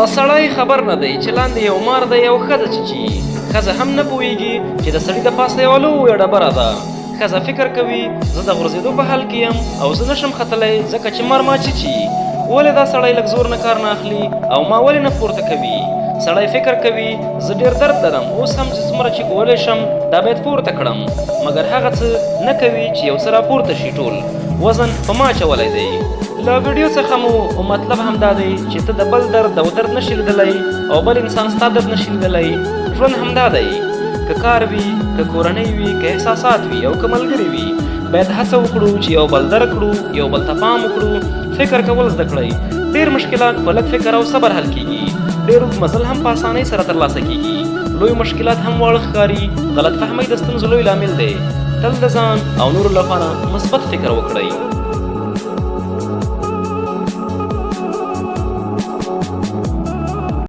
سړی خبر نه دی چې لاندې یو مار دی او ښځه چیچي. ښځه هم نه پوهېږي چې د سړي د پاسه یوه لویه ډبره ده. ښځه فکر کوي زه د غورځېدو په حال کې یم او زه نشم ختلی ځکه چې مار ما چیچي. ولې دا سړی لږ زور نه کار نه اخلي او ما ولې نه پورته کوي؟ سړی فکر کوي زه ډېر درد لرم، اوس هم چې څومره چې کولی شم دا باید پورته کړم، مګر هغه څه نه کوي چې یو څه راپورته شي. ټول وزن په ما اچولی دی. له ویډیو څخه مو مطلب همدا دی چې ته د بل درد او درد نشي لیدلی او بل انسان ستا درد نشي لیدلی. ژوند همدا دی، که کار وي، که کورنۍ وي، که احساسات وي او که ملګري وي، باید هڅه وکړو چې یو بل درک کړو، یو بل ته پام وکړو، فکر کول زده کړئ. ډېر مشکلات په لږ فکر او صبر حل کېږي. ډېر اوږد مزل هم په اسانۍ سره ترلاسه کېږي. لوی مشکلات هم واړه ښکاري. غلط فهمۍ د ستونزو لوی لامل دی. تل د ځان او نورو لپاره مثبت فکر وکړئ.